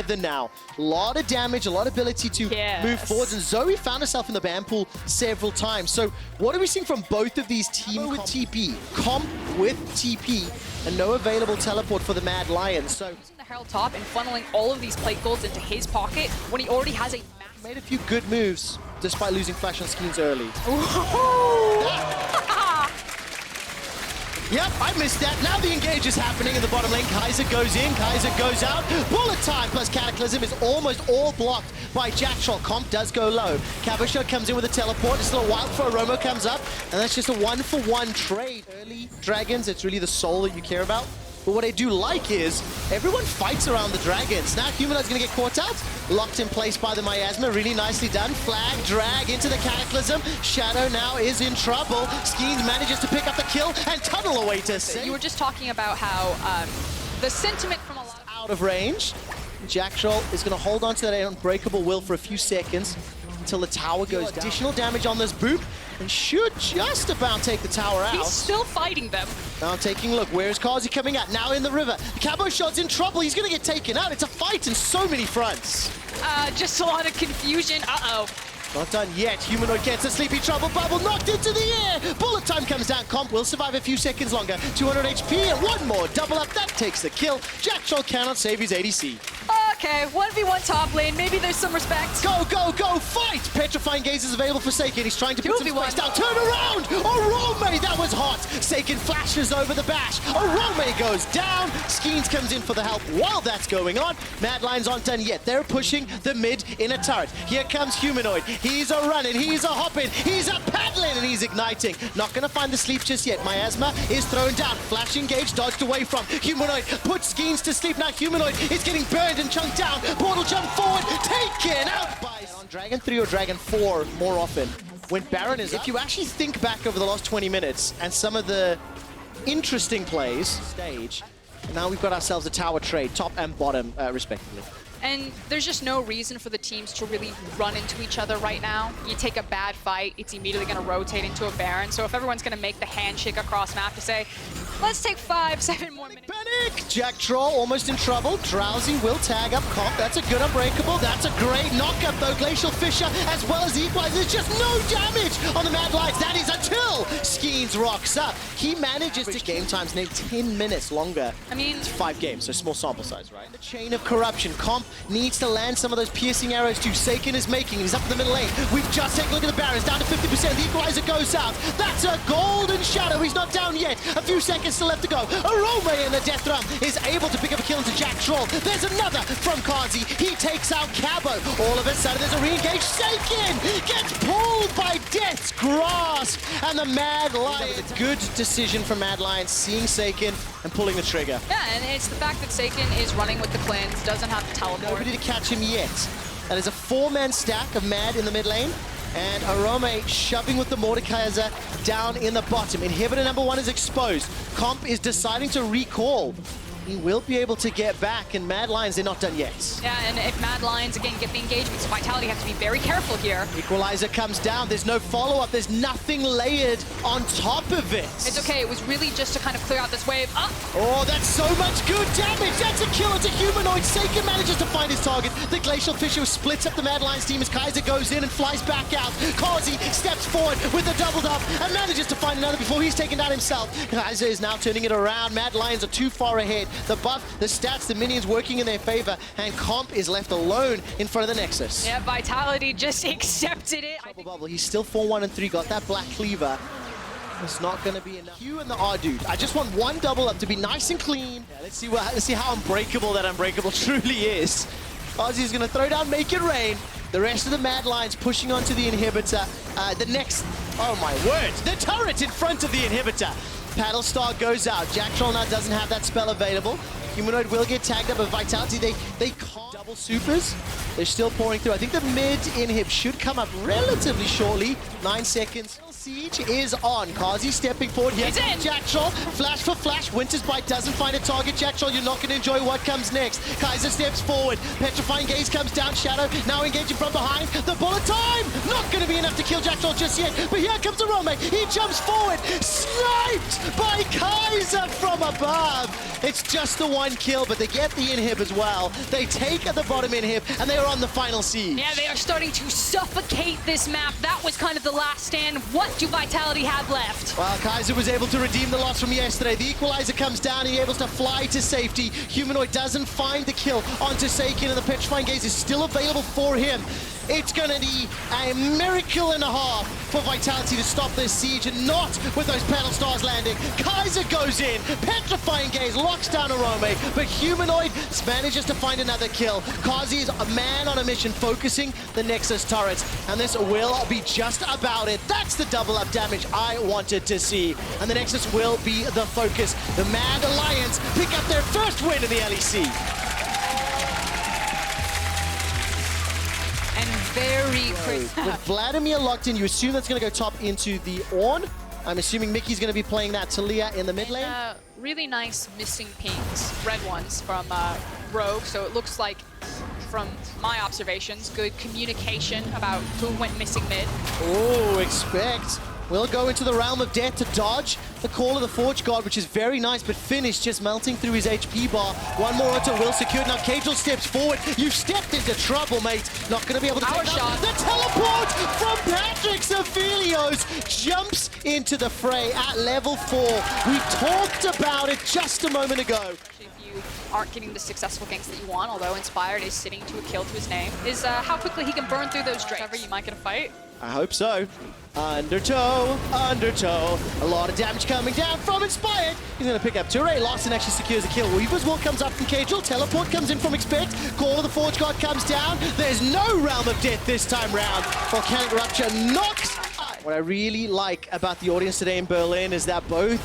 together now. A lot of damage, a lot of ability to move forwards, and Zoe found herself in the ban pool several times. So what are we seeing from both of these teams with TP? Comp with TP, and no available teleport for the Mad Lions. So using the Herald top and funneling all of these plate golds into his pocket when he already has a massive... Made a few good moves despite losing flash on Skeens early. Yep, I missed that. Now the engage is happening in the bottom lane. Kaiser goes in, Kaiser goes out. Bullet time plus Cataclysm is almost all blocked by Jack Troll. Comp does go low. KazaLoLLCShighlights comes in with a teleport. It's a little wild for a Romo comes up, and that's just a one-for-one trade. Early Dragons, it's really the soul that you care about. But what I do like is everyone fights around the Dragons. Now Humanoid's going to get caught out. Locked in place by the Miasma. Really nicely done. Flag, drag into the Cataclysm. Shadow now is in trouble. Skeens manages to pick up the kill and tunnel away to save. You were just talking about how the sentiment from a lot... Out of range. Jack Troll is going to hold on to that unbreakable will for a few seconds until the tower goes down. Additional damage on this boop, and should just about take the tower out. He's still fighting them. Now taking a look, where's Kazi coming out? Now in the river. KazaLoLLCShighlights in trouble, he's gonna get taken out. It's a fight in so many fronts. Just a lot of confusion, uh-oh. Not done yet. Humanoid gets a sleepy trouble bubble knocked into the air. Bullet time comes down. Comp will survive a few seconds longer. 200 HP and one more double up. That takes the kill. Jack Troll cannot save his ADC. Okay, 1v1 top lane. Maybe there's some respect. Go, go, go, fight! Petrifying Gaze is available for Seiken. He's trying to put some space down. Turn around! Orome, that was hot. Seiken flashes over the bash. Orome goes down. Skeens comes in for the help while that's going on. Mad Lions aren't done yet. They're pushing the mid in a turret. Here comes Humanoid. He's a running, he's a hopping, he's a paddling, and he's igniting. Not gonna find the sleep just yet. Miasma is thrown down. Flash engage, dodged away from. Humanoid puts Skeens to sleep. Now Humanoid is getting burned and chunked down. Portal jump forward, taken out by... On Dragon 3 or Dragon 4 more often. When Baron is up, if you actually think back over the last 20 minutes and some of the interesting plays, stage, now we've got ourselves a tower trade, top and bottom, respectively. And there's just no reason for the teams to really run into each other right now. You take a bad fight, it's immediately going to rotate into a Baron. So if everyone's going to make the handshake across map to say, let's take 5-7 more minutes. Panic! Jack Troll almost in trouble. Drowsy will tag up Comp. That's a good unbreakable. That's a great knockup though. Glacial Fissure as well as Equalizer. There's just no damage on the Mad Lions. That is until Skeens rocks up. He manages to... Game times need 10 minutes longer. I mean... It's 5 games, so small sample size, right? The chain of corruption. Comp needs to land some of those piercing arrows too. Seiken is making. He's up in the middle lane. We've just taken a look at the Barons. Down to 50%. The Equalizer goes out. That's a golden shadow. He's not down yet. A few seconds still left to go. Orome in the death drum is able to pick up a kill into Jack Troll. There's another from Kazi. He takes out Cabo. All of a sudden there's a re-engage. Seiken gets pulled by Death's Grasp. And the Mad Lions. Good decision from Mad Lions, seeing Seiken and pulling the trigger. Yeah, and it's the fact that Seiken is running with the cleanse, doesn't have to teleport. Nobody to catch him yet. That is a 4-man stack of Mad in the mid lane. And Orome shoving with the Mordekaiser down in the bottom. Inhibitor number 1 is exposed. Comp is deciding to recall. He will be able to get back, and Mad Lions, they're not done yet. Yeah, and if Mad Lions, again, get the engagement, so Vitality has to be very careful here. Equalizer comes down. There's no follow-up. There's nothing layered on top of it. It's okay. It was really just to kind of clear out this wave. Oh, that's so much good damage. That's a kill. It's a Humanoid. Seiken manages to find his target. The Glacial Fissure splits up the Mad Lions team as Kaiser goes in and flies back out. Kazi steps forward with the double up and manages to find another before he's taken down himself. Kaiser is now turning it around. Mad Lions are too far ahead. The buff, the stats, the minions working in their favor, and Comp is left alone in front of the Nexus. Yeah, Vitality just accepted it. Bubble. He's still 4-1-3, got that Black Cleaver. It's not going to be enough. Q and the R dude. I just want one double up to be nice and clean. Yeah, let's see how unbreakable that unbreakable truly is. Ozzy's going to throw down, make it rain. The rest of the Mad Lions pushing onto the inhibitor. The next, oh my word, the turret in front of the inhibitor. Paddle Star goes out. Jack Troll now doesn't have that spell available. Humanoid will get tagged up, but Vitality, they can't double supers. They're still pouring through. I think the mid inhib should come up relatively shortly. 9 seconds. Siege is on. Kazi stepping forward here. He's in. Jack Troll, flash for flash. Winter's Bite doesn't find a target. Jack Troll, you're not going to enjoy what comes next. Kaiser steps forward. Petrifying Gaze comes down. Shadow now engaging from behind. The bullet time! Not going to be enough to kill Jack Troll just yet. But here comes Orome. He jumps forward. Sniped by Kaiser from above. It's just the one kill, but they get the inhib as well. They take the bottom inhib, and they are on the final siege. Yeah, they are starting to suffocate this map. That was kind of the last stand. What do Vitality have left? Well, Kaiser was able to redeem the loss from yesterday. The equalizer comes down, he able to fly to safety. Humanoid doesn't find the kill onto Seiken, and the Petrifying Gaze is still available for him. It's gonna be a miracle and a half for Vitality to stop this siege, and not with those panel stars landing. Kaiser goes in, Petrifying Gaze locks down Arome, but Humanoid manages to find another kill. Kazi is a man on a mission, focusing the Nexus turrets, and this will be just about it. That's the double up damage I wanted to see, and the Nexus will be the focus. The Mad Alliance pick up their first win in the LEC. Very crisp. With Vladimir locked in, you assume that's going to go top into the Ornn. I'm assuming Mickey's going to be playing that Talia in the mid lane. Really nice missing pings, red ones from Rogue, so it looks like, from my observations, good communication about who went missing mid. Oh, expect. We'll go into the realm of death to dodge the call of the Forge God, which is very nice, but Finish just melting through his HP bar. One more auto will secure. Now KazaLoLL steps forward. You've stepped into trouble, mate. Not going to be able to Power take shot. The teleport from Patrick Sophilios jumps into the fray at level 4. We talked about it just a moment ago. If you aren't getting the successful ganks that you want, although Inspired is sitting to a kill to his name, is how quickly he can burn through those drakes. You might get a fight. I hope so. Undertow, undertow. A lot of damage coming down from Inspired. He's going to pick up Touré. Larson actually secures a kill. Weaver's Wall comes up from KazaLoLL. Teleport comes in from Expect. Call of the Forge God comes down. There's no Realm of Death this time round. Volcanic Rupture knocks. What I really like about the audience today in Berlin is that both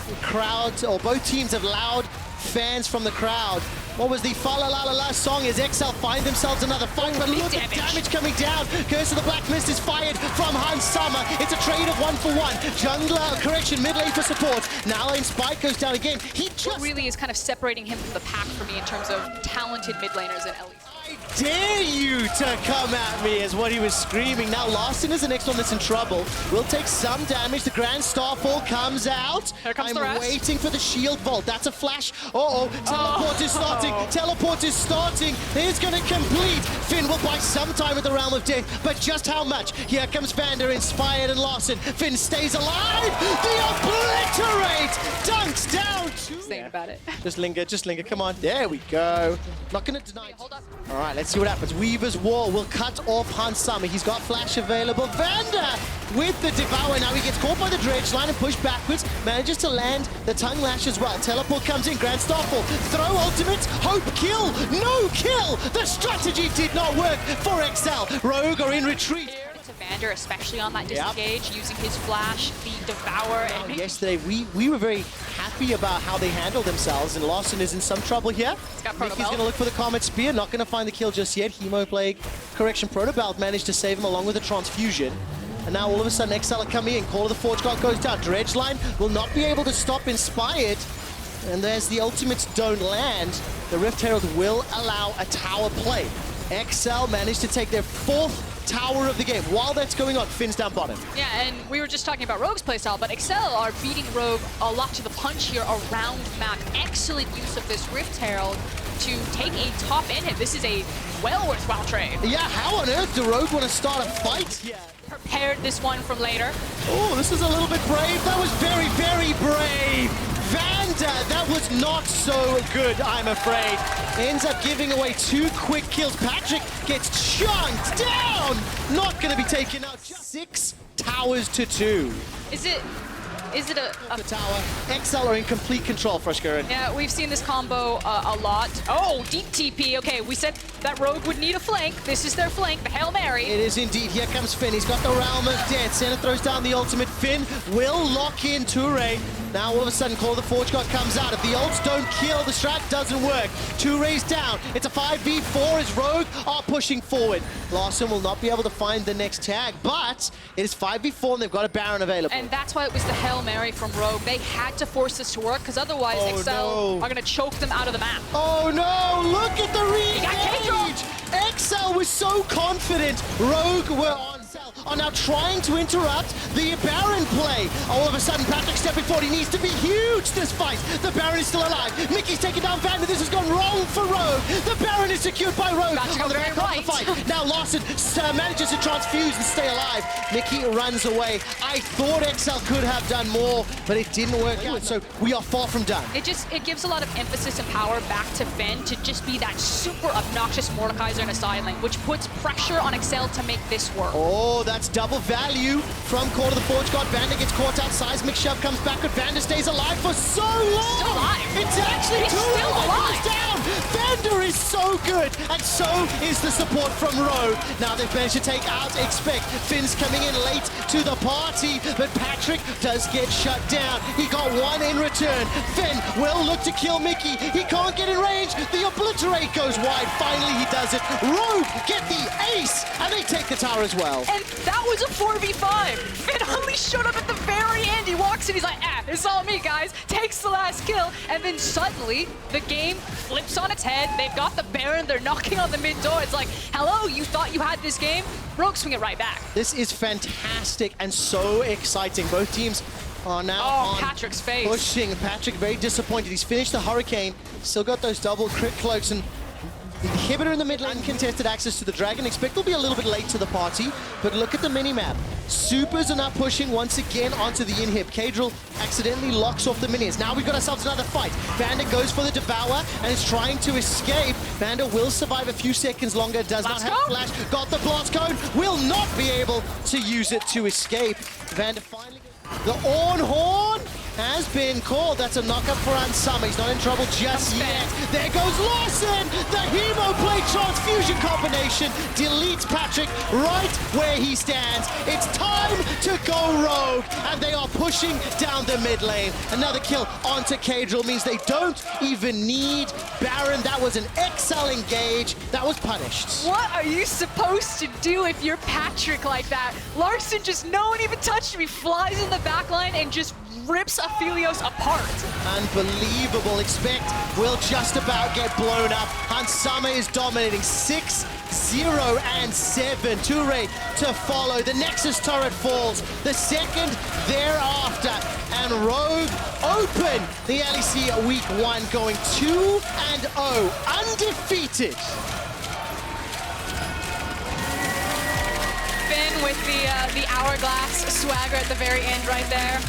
teams have loud fans from the crowd. What was the fa la la la la song as XL find themselves another fight, but look at damage coming down. Curse of the Black Mist is fired from Hans Summer. It's a trade of 1-for-1. Jungler, correction, mid lane for support. Now lane Spike goes down again. He just What really is kind of separating him from the pack for me in terms of talented mid laners in LEC. I dare you to come at me, is what he was screaming. Now Larson is the next one that's in trouble. Will take some damage. The Grand Starfall comes out. Here comes the I'm rest. waiting for the shield vault. That's a flash. Uh-oh. Teleport is starting. Teleport is starting. It's going to complete. Finn will buy some time at the Realm of Death, but just how much? Here comes Vander, Inspired, and Larson. Finn stays alive. The Obliterate dunks down. Think about it. Just linger. Come on. There we go. Not going to deny it. Hold up. All right, let's see what happens. Weaver's Wall will cut off Hans Summer. He's got flash available. Vander with the Devour. Now he gets caught by the Dredge line and pushed backwards. Manages to land the Tongue Lash as well. Teleport comes in. Grand Starfall. Throw ultimates. Hope kill. No kill. The strategy did not work for XL. Rogue are in retreat. To Vander, especially on that disengage, using his flash, the Devour, and Yesterday, we were very happy about how they handled themselves, and Larson is in some trouble here. Mickey's going to look for the Comet Spear, not going to find the kill just yet. Hemoplague, correction, Protobelt managed to save him along with the Transfusion. And now all of a sudden, XL are coming in. Call of the Forge God goes down. Dredge line will not be able to stop Inspired. And there's the ultimates don't land. The Rift Herald will allow a tower play. XL managed to take their 4th tower of the game. While that's going on, Finn's down bottom. yeah, and we were just talking about Rogue's playstyle, but XL are beating Rogue a lot to the punch here around map. Excellent use of this Rift Herald to take a top inhib. This is a well worthwhile trade. Yeah, how on earth do Rogue want to start a fight? Yeah. Prepared this one from later. Oh, this is a little bit brave. That was very, very brave. Vander, that was not so good, I'm afraid. Ends up giving away 2 quick kills. Patrick gets chunked down. Not going to be taken out. 6 towers to 2. Is it a The tower. XL are in complete control, Frushgaren. yeah, we've seen this combo a lot. Oh, deep TP. Okay, we said that Rogue would need a flank. This is their flank, the Hail Mary. It is indeed. Here comes Finn. He's got the Realm of Death. Senna throws down the ultimate. Finn will lock in Touré. Now all of a sudden, Call of the Forge God comes out. If the ults don't kill, the strat doesn't work. Touré's down. It's a 5v4 as Rogue are pushing forward. Larson will not be able to find the next tag, but it is 5v4 and they've got a Baron available. And that's why it was the Hail Mary from Rogue. They had to force this to work, because otherwise XL are going to choke them out of the map. Oh no, look at the got re-engage! XL was so confident. Rogue were on are now trying to interrupt the Baron play. All of a sudden, Patrick stepping forward. He needs to be huge this fight. The Baron is still alive. Mickey's taking down Vander. This has gone wrong for Rogue. The Baron is secured by Rogue. About to go On the very back half of the fight. Now Larson manages to transfuse and stay alive. Mickey runs away. I thought XL could have done more, but it didn't work out. So we are far from done. It gives a lot of emphasis and power back to Finn to just be that super obnoxious Mordekaiser in a side lane, which puts pressure on Excel to make this work. Oh, that's double value from Core to the Forge God. Vander gets caught out. Seismic shove comes back, but Vander stays alive for so long. Still alive. It's actually He's too still long. alive. He's down. Vander is so good, and so is the support from Rogue. Now they've managed to take out Expect. Finn's coming in late to the party, but Patrick does get shut down. He got one in return. Finn will look to kill Mickey. He can't get in range. The Obliterate goes wide. Finally, he does it. Rogue get the ace, and they take the tower as well. And that was a 4v5. Finn only showed up at the very end. He walks in, he's like, it's all me, guys. Takes the last kill, and then suddenly the game flips on its head. They've got the Baron. They're knocking on the mid door. It's like, hello, you thought you had this game? Rogue swing it right back. This is fantastic and so exciting. Both teams are now on Patrick's face. pushing. Patrick very disappointed. He's finished the Hurricane. Still got those double crit cloaks, and the inhibitor in the mid lane contested access to the Dragon. Expect will be a little bit late to the party, but look at the minimap. Supers are now pushing once again onto the inhib. Kadril accidentally locks off the minions. Now we've got ourselves another fight. Vander goes for the Devour and is trying to escape. Vander will survive a few seconds longer. Does not have flash. Got the blast cone. Will not be able to use it to escape. Vander finally gets the Orn Horn has been called. That's a knockup for Ansama. He's not in trouble just yet. There goes Larson! The Hemo Blade Transfusion combination deletes Patrick right where he stands. It's time to go Rogue, and they are pushing down the mid lane. Another kill onto Kadril means they don't even need Baron. That was an XL engage. That was punished. What are you supposed to do if you're Patrick like that? Larson just, no one even touched him. He flies in the back line and just rips Aphelios apart. Unbelievable. Expect will just about get blown up. Hansama is dominating 6-0 and 7. Toure to follow. The Nexus turret falls. The second thereafter. And Rogue open the LEC week 1 going 2-0. Undefeated. Finn with the hourglass swagger at the very end right there.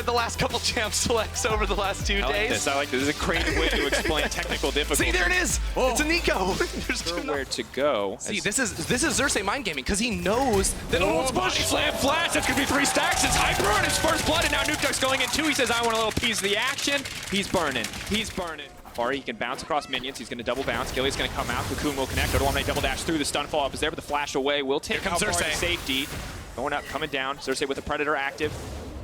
The last couple champ selects over the last 2 days. I like this. This is a great way to explain technical difficulty. See, there it is. Oh. It's a Nico. There's Where to go. See, this is Xerxes mind gaming because he knows that Body slam flash. That's gonna be 3 stacks. It's Hyper on his first blood, and now Nukeduck's going in 2. He says, I want a little piece of the action. He's burning. He's burning. Fari, he can bounce across minions. He's going to double bounce. Gilly's going to come out. Cocoon will connect. Odoamne double dash through. The stun follow up is there, but the flash away will take out Fari to safety. Going up, coming down. Xerxes with the Predator active.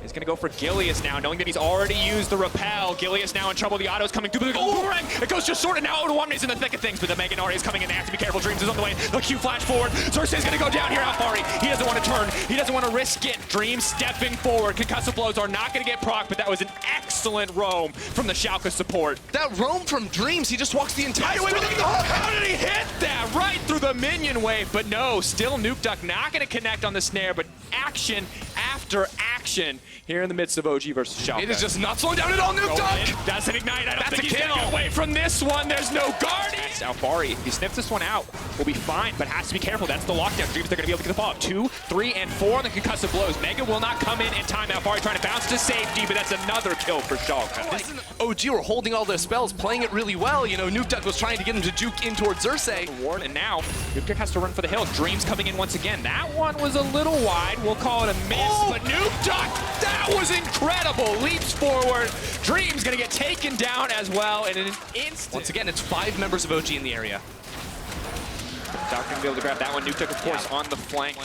He's going to go for Gilius now, knowing that he's already used the repel. Gilius now in trouble. The auto's coming through. Boomerang! It goes just short, and now Odoamne's in the thick of things, but the Mega Nari is coming in. They have to be careful. Dreams is on the way. The Q flash forward. Xerxes is going to go down here. Alfari, he doesn't want to turn. He doesn't want to risk it. Dreams stepping forward. Concussive blows are not going to get proc, but that was an excellent roam from the Schalke support. that roam from Dreams. He just walks the entire way. How did he hit that? Right through the minion wave, but no, still Nukeduck not going to connect on the snare, but action after action here in the midst of OG versus Schalke. It is just not slowing down at all, Nukeduck. That's an ignite. I don't That's think a he's kill. going to get away from this one. There's no guardian. Alfari, if he sniffs this one out, will be fine, but has to be careful. That's the lockdown. Dreams, they're going to be able to get the follow-up. 2, 3, and 4 on the concussive blows. Mega will not come in time. Alfari trying to bounce to safety, but that's another kill for Schalke. This is OG were holding all their spells, playing it really well. You know, Nukeduck was trying to get him to juke in towards Xerxes. Ward, and now Nukeduck has to run for the hill. Dreams coming in once again. That one was a little wide. We'll call it a miss, but Nukeduck, that was incredible. Leaps forward. Dreams gonna get taken down as well in an instant. Once again, it's 5 members of OG in the area. Doc gonna be able to grab that one. Nukeduck, of course, on the flank.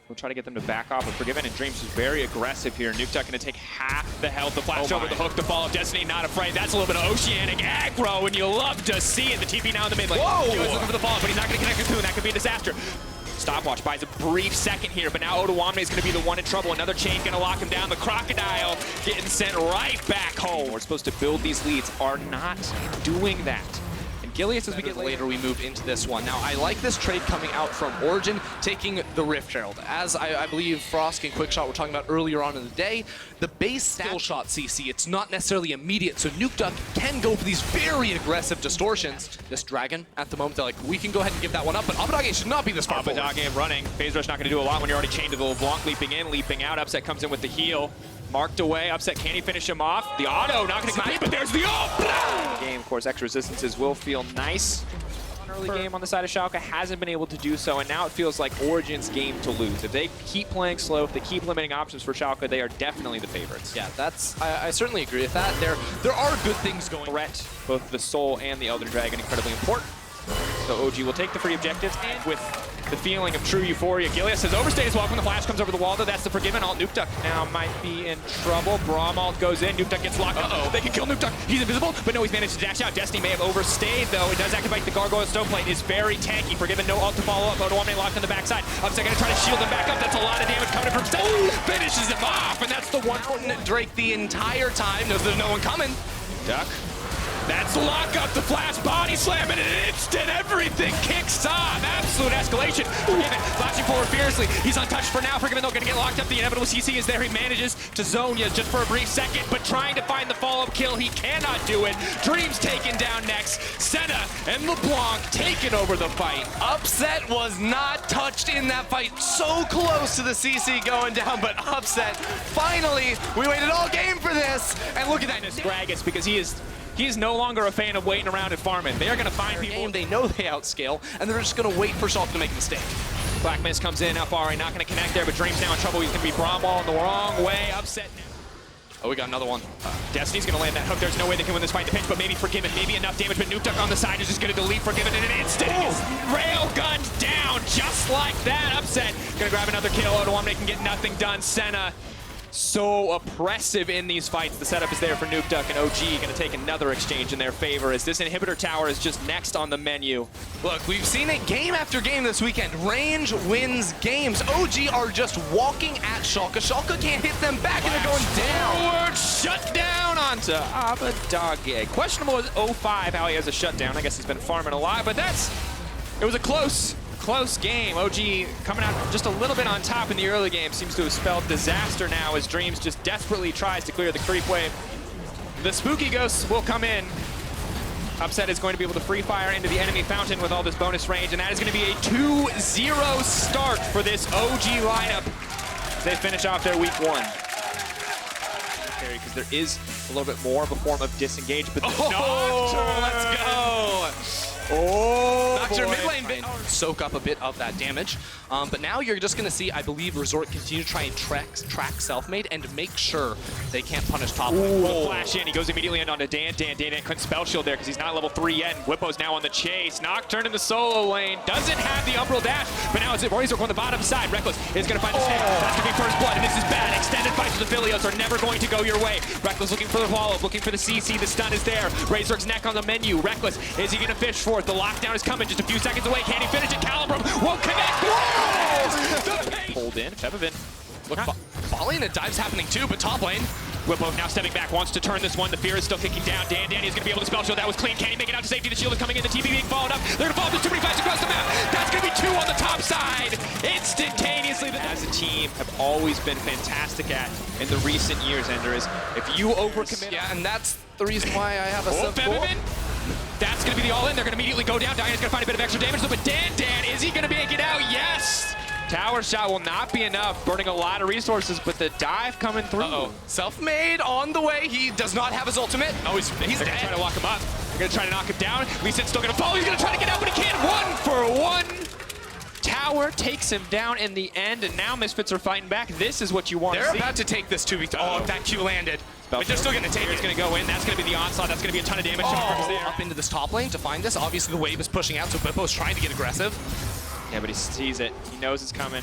We'll try to get them to back off, but Forgiven and Dreams is very aggressive here. Nukeduck gonna take half the health. The flash over the hook to follow. Destiny not afraid. That's a little bit of oceanic aggro, and you love to see it. The TP now in the mid lane. Whoa! He was looking for the follow, but he's not gonna connect with Cocoon. That could be a disaster. Stopwatch buys a brief second here, but now Odoamne is going to be the one in trouble. Another chain going to lock him down. The Crocodile getting sent right back home. We're supposed to build these leads, are not doing that. And Gilius as we get later we move into this one. Now, I like this trade coming out from Origin, taking the Rift Herald. As I believe Frost and Quickshot were talking about earlier on in the day, the base skill shot CC, it's not necessarily immediate, so Nukeduck can go for these very aggressive distortions. This Dragon, at the moment, they're like, we can go ahead and give that one up, but Abadage should not be this far forward. Abadage running. Phase Rush not going to do a lot when you're already chained to the LeBlanc, leaping in, leaping out. Upset comes in with the heal. Marked away. Upset, can he finish him off? The auto, not going to complete, but there's the ult! Game, of course, extra resistances will feel nice. Early game on the side of Schalke hasn't been able to do so, and now it feels like Origin's game to lose. If they keep playing slow, if they keep limiting options for Schalke, they are definitely the favorites. Yeah, I certainly agree with that. There are good things going. Threat, both the Soul and the Elder Dragon, incredibly important. So OG will take the free objectives, and with the feeling of true euphoria, Gilius says overstay is welcome. The flash comes over the wall, though. That's the Forgiven alt. Nukeduck now might be in trouble. Braum alt goes in. Nukeduck gets locked up. They can kill Nukeduck. He's invisible, but no, he's managed to dash out. Destiny may have overstayed, though. It does activate the Gargoyle Stoneplate. Is very tanky. Forgiven, no alt to follow up. Odoamne locked on the backside. Upset gonna try to shield him back up. That's a lot of damage coming from Steph. Finishes him off, and that's the one. Drake the entire time knows there's no one coming. Duck. That's lock up, the flash body slam, and an instant everything kicks off. Absolute escalation. Forgiven, flashing forward fiercely. He's untouched for now. Forgiven, though, going to get locked up. The inevitable CC is there. He manages to zone you just for a brief second, but trying to find the follow-up kill, he cannot do it. Dreams taken down next. Senna and LeBlanc taking over the fight. Upset was not touched in that fight. So close to the CC going down, but Upset, finally, we waited all game for this, and look at that. Gragas, because he is no longer a fan of waiting around and farming. They are going to find people. They know they outscale, and they're just going to wait for Schalke to make a mistake. Black Mist comes in, Alfari not going to connect there, but Dream's now in trouble. He's going to be Bromwall in the wrong way. Upset now. Oh, we got another one. Destiny's going to land that hook. There's no way they can win this fight. The pinch, but maybe Forgiven. Maybe enough damage, but Nukeduck on the side is just going to delete Forgiven in an instant. He's railgunned down just like that. Upset. Going to grab another kill. Odoamne can get nothing done. Senna. So oppressive in these fights. The setup is there for Nukeduck, and OG going to take another exchange in their favor as this inhibitor tower is just next on the menu. Look, we've seen it game after game this weekend. Range wins games. OG are just walking at Schalke. Schalke can't hit them back, and they're going down. Forward shutdown onto Abadage. Questionable is 05 how he has a shutdown. I guess he's been farming a lot, but it was a close game. OG coming out just a little bit on top in the early game seems to have spelled disaster now as Dreams just desperately tries to clear the creep wave. The Spooky Ghosts will come in. Upset is going to be able to free fire into the enemy fountain with all this bonus range, and that is going to be a 2-0 start for this OG lineup as they finish off their week one. Because there is a little bit more of a form of disengage, but Nocturne, let's go! Oh, Nocturne mid lane soak up a bit of that damage, but now you're just going to see, I believe, Resort continue to try and track Selfmade and make sure they can't punish top lane. Flash in, he goes immediately in onto Dan. Dan couldn't spell shield there because he's not level 3 yet. Whippo's now on the chase. Nocturne in the solo lane, doesn't have the uproll dash, but now it's Razork on the bottom side. Reckless is going to find the snare. That's going to be first blood, and this is bad. Extended fights with the Philios are never going to go your way. Reckless looking for the follow-up, looking for the CC. The stun is there. Razork's neck on the menu. Reckless, is he going to fish for it? The lockdown is coming just a few seconds away. Can he finish it? Calibrum won't connect. Pulled in. Fevivin. Look, volley and a dive's happening too, but top lane. Whippo now stepping back, wants to turn this one. The fear is still kicking down. Dan is going to be able to spell shield. That was clean. Can he make it out to safety? The shield is coming in. The TP being followed up. They're going to fall. There's too many fights across the map. That's going to be 2 on the top side. Instantaneously. As a team, have always been fantastic at in the recent years, Ender, is if you overcommit. Yeah, and that's the reason why I have a sub. That's going to be the all-in. They're going to immediately go down. Diana's going to find a bit of extra damage, though, but Dan, is he going to make it out? Yes! Tower shot will not be enough, burning a lot of resources, but the dive coming through. Self-made on the way. He does not have his ultimate. Oh, he's They're dead. going to try to lock him up. They're going to try to knock him down. Lee Sin's still going to fall. He's going to try to get out, but he can't. 1-for-1. Tower takes him down in the end, and now Misfits are fighting back. This is what you want to see. They're about to take this 2v3. Oh, if that Q landed. But they're still going to take it. It's going to go in. That's going to be the onslaught. That's going to be a ton of damage. Up into this top lane to find this. Obviously, the wave is pushing out, so Bippo's trying to get aggressive. Yeah, but he sees it. He knows it's coming.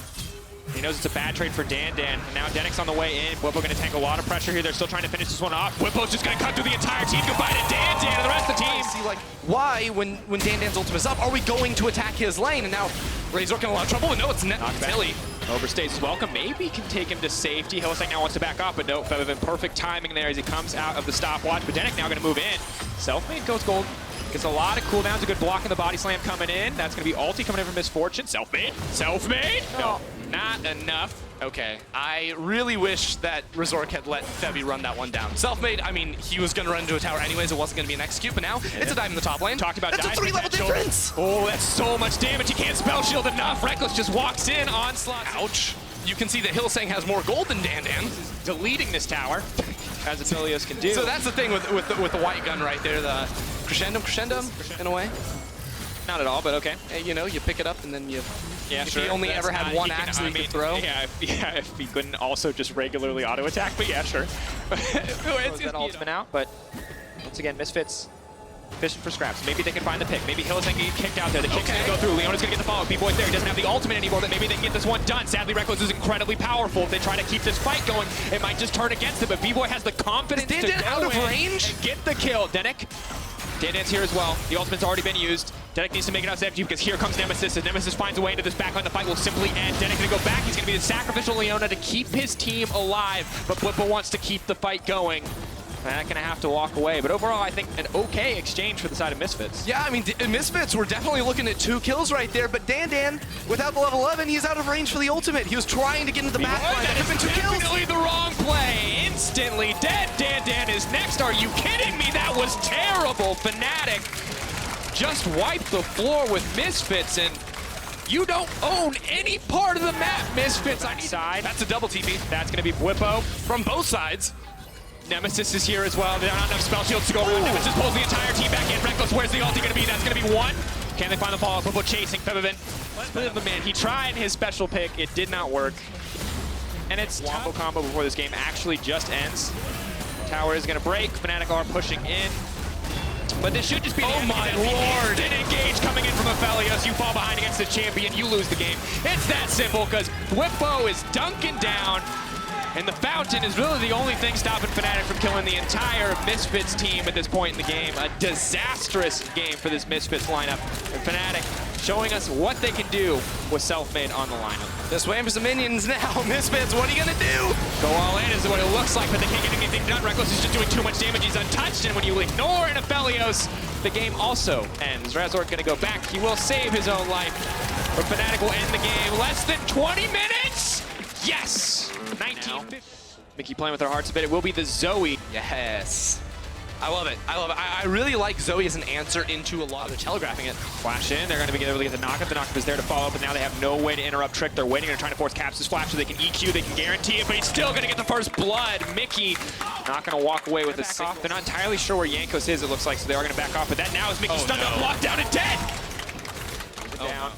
He knows it's a bad trade for Dan. And now Denix on the way in. Whippo going to tank a lot of pressure here. They're still trying to finish this one off. Whippo's just going to cut through the entire team. Goodbye to Dan and the rest of the team. See, like, why, when Dan's ultimate is up, are we going to attack his lane? And now Razork in a lot of trouble, but no, it's Tilly. Overstays his welcome. Maybe can take him to safety. Hillside now wants to back off, but no, Fevivin perfect timing there as he comes out of the stopwatch. But Denick now going to move in. Selfmade goes gold. Gets a lot of cooldowns, a good block in the body slam coming in. That's going to be ulti coming in from Misfortune. Self-made? Self-made? No, not enough. Okay, I really wish that Resork had let Febby run that one down. Self-made, I mean, he was going to run into a tower anyways. It wasn't going to be an execute, but now it's a dive in the top lane. Talked about that's a dive 3-level difference. Oh, that's so much damage. He can't spell shield enough. Reckless just walks in, onslaught. Ouch. You can see that Hillsang has more gold than Dan. Deleting this tower, as Aphelios can do. So that's the thing with the white gun right there, the crescendo, in a way. Not at all, but okay. You know, you pick it up and then you... Yeah, if sure. he only ever had one axe that he could throw. Yeah, if he couldn't also just regularly auto attack, but yeah, sure. It's that ultimate out, but once again, Misfits fishing for scraps. Maybe they can find the pick. Maybe Hillsang can get kicked out there. The kick's gonna go through. Leona's gonna get the follow. B-Boy's there. He doesn't have the ultimate anymore, but maybe they can get this one done. Sadly, Reckless is incredibly powerful. If they try to keep this fight going, it might just turn against him, but B-Boy has the confidence to go out of range and get the kill. Denik. Dan-Dan's here as well. The ultimate's already been used. Denik needs to make it out to FG because here comes Nemesis. As Nemesis finds a way into this backline, the fight will simply end. Denik gonna go back. He's gonna be the sacrificial Leona to keep his team alive, but Blippa wants to keep the fight going. Not gonna have to walk away, but overall, I think an okay exchange for the side of Misfits. Yeah, I mean, Misfits were definitely looking at 2 kills right there, but Dan, without the level 11, he's out of range for the ultimate. He was trying to get into the backline. That could have been 2 kills. Definitely the wrong play. Instantly dead. Dan is next. Are you kidding me? That was terrible. Fnatic just wiped the floor with Misfits, and you don't own any part of the map, Misfits. On side. That's a double TP. That's gonna be Bwippo From both sides. Nemesis is here as well. There are not enough spell shields to go around. Nemesis pulls the entire team back in. Reckless, where's the ulti going to be? That's going to be 1. Can they find the follow-up? Bwippo chasing Febivin. The man, he tried his special pick. It did not work. And it's wombo combo before this game actually just ends. Tower is going to break. Fnatic are pushing in. But this should just be the Oh my lord! An engage coming in from Aphelios. You fall behind against the champion, you lose the game. It's that simple because Bwippo is dunking down. And the fountain is really the only thing stopping Fnatic from killing the entire Misfits team at this point in the game. A disastrous game for this Misfits lineup. And Fnatic showing us what they can do with Self-Made on the lineup. This way for some minions now. Misfits, what are you going to do? Go all in is what it looks like, but they can't get anything done. Reckless is just doing too much damage. He's untouched, and when you ignore an Aphelios, the game also ends. Razork going to go back. He will save his own life, but Fnatic will end the game. Less than 20 minutes! Yes! 19. Mickey playing with our hearts a bit. It will be the Zoe. Yes. I love it. I really like Zoe as an answer into a lot. They're telegraphing it. Flash in. They're going to be able to get the knockup. The knockup is there to follow up, but now they have no way to interrupt Trick. They're waiting. They're trying to force Caps' flash so they can EQ. They can guarantee it, but he's still going to get the first blood. Mickey not going to walk away with a single. They're not entirely sure where Yankos is, it looks like, so they are going to back off. But that now is Mickey stunned up, locked down, and dead. Down.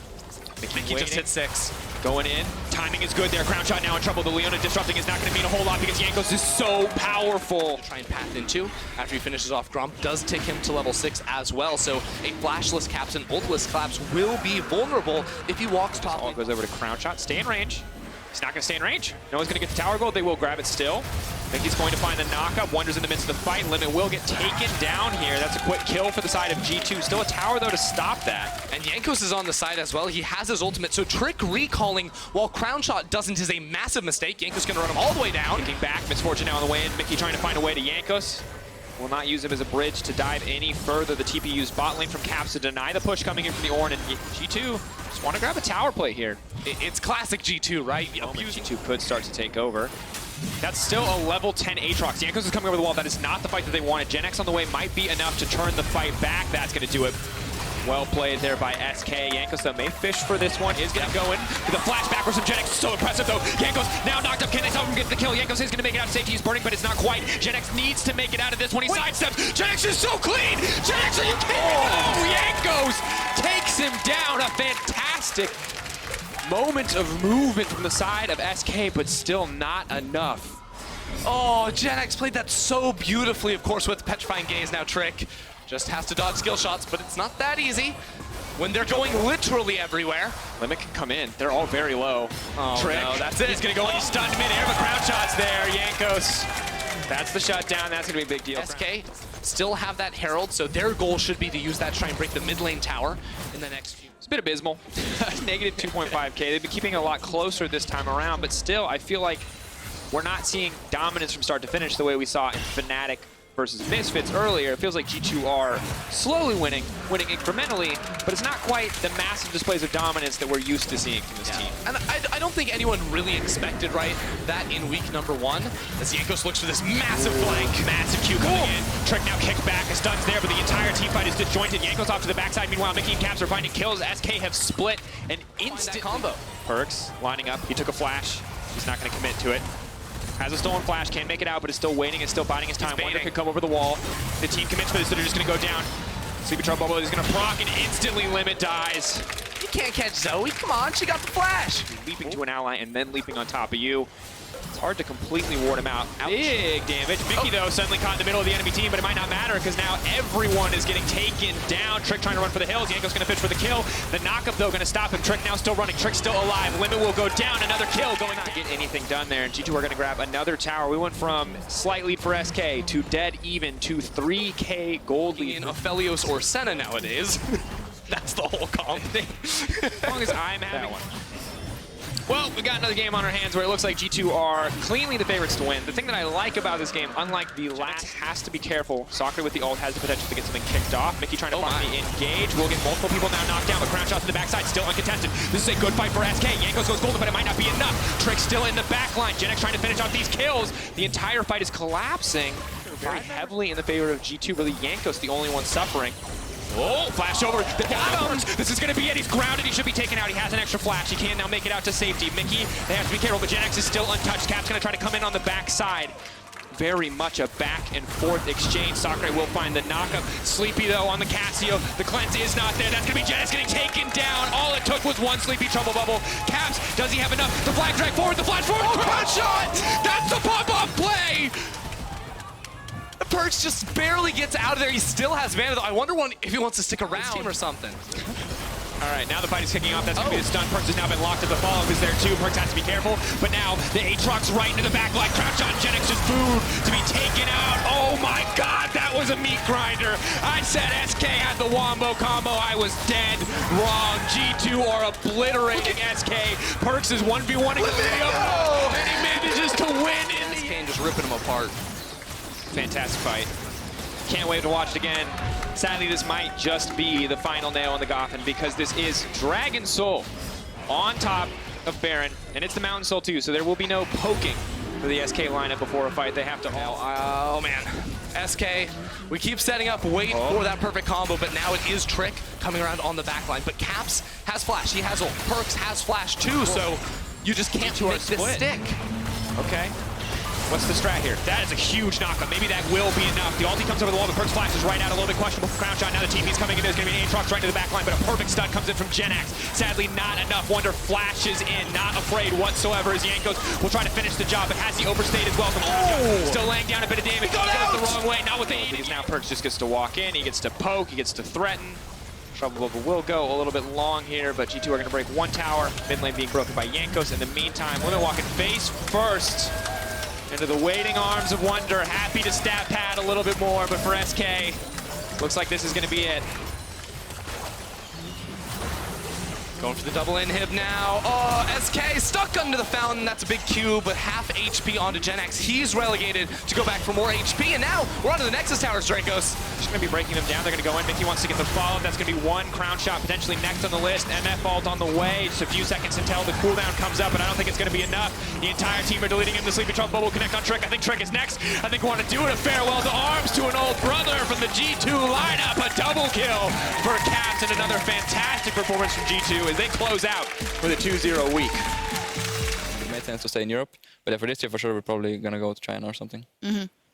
Mickey just hit 6. Going in. Timing is good there. Crown shot now in trouble. The Leona disrupting is not going to mean a whole lot because Yankos is so powerful. Try and path into after he finishes off Grump does take him to level 6 as well. So a flashless Caps and ultless Collapse will be vulnerable if he walks top. All goes over to Crown shot. Stay in range. He's not going to stay in range. No one's going to get the tower gold. They will grab it still. Mickey's going to find the knockup. Wonders in the midst of the fight. Limit will get taken down here. That's a quick kill for the side of G2. Still a tower, though, to stop that. And Yankos is on the side as well. He has his ultimate. So Trick recalling while Crown Shot doesn't is a massive mistake. Yankos going to run him all the way down. Looking back. Misfortune now on the way in. Mickey trying to find a way to Yankos. Will not use him as a bridge to dive any further. The TP used bot lane from Caps to deny the push coming in from the Ornn, and G2 just want to grab a tower play here. It's classic G2, right? G2 could start to take over. That's still a level 10 Aatrox. Yankos is coming over the wall. That is not the fight that they wanted. Gen X on the way might be enough to turn the fight back. That's going to do it. Well played there by SK. Yankos, though, may fish for this one. Is going to go in. The flash backwards from Gen X is so impressive, though. Yankos now knocked up. Can they help him get the kill? Yankos is going to make it out of safety. He's burning, but it's not quite. Gen X needs to make it out of this one. He sidesteps. Gen X is so clean. Gen X, are you kidding me? Oh, Yankos takes him down. A fantastic moment of movement from the side of SK, but still not enough. Oh, Gen X played that so beautifully, of course, with Petrifying Gaze. Now Trick just has to dodge skill shots, but it's not that easy when they're going literally everywhere. Limit can come in. They're all very low. Oh, Trick. no, that's it. He's going to go in. He's stunned mid-air, but Crown shot's there. Yankos. That's the shutdown. That's going to be a big deal. SK still have that Herald, so their goal should be to use that to try and break the mid lane tower in the next few. It's a bit abysmal. Negative 2.5K. They've been keeping it a lot closer this time around, but still, I feel like we're not seeing dominance from start to finish the way we saw in Fnatic versus Misfits earlier, it feels like G2 are slowly winning incrementally, but it's not quite the massive displays of dominance that we're used to seeing from this team. And I don't think anyone really expected, right, that in week number 1, as Jankos looks for this massive flank. Massive Q coming in. Trick now kicked back, a stun's there, but the entire team fight is disjointed. Jankos off to the backside. Meanwhile, Mickey and Caps are finding kills. SK have split an instant combo. Perks lining up. He took a flash. He's not going to commit to it. Has a stolen flash, can't make it out, but is still waiting and still biding his time. Wonder could come over the wall. The team commits for this, they're just going to go down. Sleepy Trouble Bubble is going to proc and instantly limit dies. You can't catch Zoe, come on, she got the flash. Leaping to an ally and then leaping on top of you. It's hard to completely ward him out. Ouch. Big damage. Mickey, though, suddenly caught in the middle of the enemy team, but it might not matter because now everyone is getting taken down. Trick trying to run for the hills. Yanko's going to fish for the kill. The knockup, though, going to stop him. Trick now still running. Trick still alive. Limit will go down. Another kill going on. Get anything done there, and G2 are going to grab another tower. We went from slight lead for SK to dead even to 3K gold lead. In Aphelios or Senna nowadays. That's the whole comp thing. As long as I'm having that one. Well, we got another game on our hands where it looks like G2 are cleanly the favorites to win. The thing that I like about this game, unlike the last, has to be careful. Sakura with the ult has the potential to get something kicked off. Mickey trying to finally engage. We'll get multiple people now knocked down, but crown shot to the backside, still uncontested. This is a good fight for SK. Jankos goes golden, but it might not be enough. Trick still in the back line. Gen X trying to finish off these kills. The entire fight is collapsing very heavily in the favor of G2, really Jankos the only one suffering. Oh, flash over. The This is going to be it. He's grounded. He should be taken out. He has an extra flash. He can now make it out to safety. Mickey, they have to be careful, but Gen X is still untouched. Cap's going to try to come in on the backside. Very much a back and forth exchange. Sakura will find the knockup. Sleepy, though, on the Casio. The cleanse is not there. That's going to be Gen X getting taken down. All it took was one Sleepy Trouble Bubble. Caps, does he have enough? The flag drag forward. The flash forward. Crown shot! That's the pop-off play! Perks just barely gets out of there. He still has mana, though. I wonder if he wants to stick around team or something. All right, now the fight is kicking off. That's going to be the stun. Perks has now been locked at the follow-up is there, too. Perks has to be careful. But now the Aatrox right into the back line. Crouch on Gen X just food to be taken out. Oh, my God. That was a meat grinder. I said SK had the Wombo combo. I was dead wrong. G2 are obliterating SK. Perks is 1v1ing the video. And he manages to win in the end. Just ripping him apart. Fantastic fight. Can't wait to watch it again. Sadly, this might just be the final nail in the coffin because this is Dragon Soul on top of Baron, and it's the Mountain Soul too, so there will be no poking for the SK lineup before a fight. They have to all... Oh, man. SK, we keep setting up, waiting for that perfect combo, but now it is Trick coming around on the back line. But Caps has flash, he has ult. Perks has flash too, so you just can't make this stick. Okay. What's the strat here? That is a huge knockup. Maybe that will be enough. The ulti comes over the wall, but Perks flashes right out. A little bit questionable for crown shot. Now the TP's coming in. There's going to be an Aatrox right to the back line, but a perfect stun comes in from Gen X. Sadly, not enough. Wonder flashes in. Not afraid whatsoever as Jankos will try to finish the job, but has he overstayed his welcome? Still laying down a bit of damage. He goes the wrong way. Not with the because now Perks just gets to walk in. He gets to poke. He gets to threaten. Trouble Bubble will go a little bit long here, but G2 are going to break one tower. Mid lane being broken by Jankos. In the meantime, Limit walking face first into the waiting arms of Wonder. Happy to stat pad a little bit more, but for SK, looks like this is going to be it. Going for the double inhib now. Oh, SK stuck under the fountain. That's a big Q, but half HP onto Gen X. He's relegated to go back for more HP, and now we're on to the Nexus Towers, Dracos. Just going to be breaking them down. They're going to go in. Mickey wants to get the follow. That's going to be one crown shot, potentially next on the list. MF ult on the way. Just a few seconds until the cooldown comes up, but I don't think it's going to be enough. The entire team are deleting him. The Sleepy Trouble Bubble will connect on Trick. I think Trick is next. I think we want to do it. A farewell to arms to an old brother from the G2 lineup. A double kill for Caps and another fantastic performance from G2 as they close out with a 2-0 week. It made sense to stay in Europe, but for this year, for sure, we're probably going to go to China or something.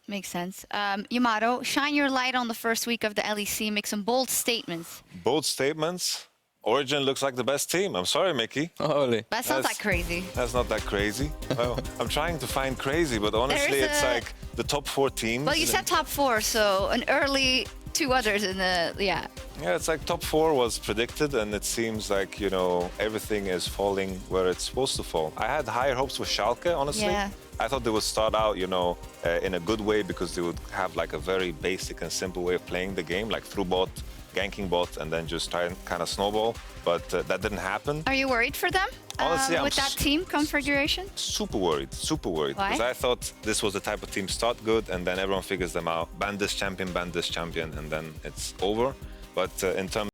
Makes sense. Yamato, shine your light on the first week of the LEC. Make some bold statements. Bold statements? Origin looks like the best team. I'm sorry, Mickey. Holy. That sounds like crazy. That's not that crazy. Well, I'm trying to find crazy, but honestly, it's like the top 4 teams. Well, you said top 4, so an early 2 others in the, Yeah, it's like top 4 was predicted, and it seems like, you know, everything is falling where it's supposed to fall. I had higher hopes with Schalke, honestly. Yeah. I thought they would start out, you know, in a good way because they would have like a very basic and simple way of playing the game, like through bot, ganking bot, and then just try and kind of snowball. But that didn't happen. Are you worried for them? Honestly, I'm with that team configuration? super worried. Why? Because I thought this was the type of team start good and then everyone figures them out. Ban this champion, and then it's over. But in terms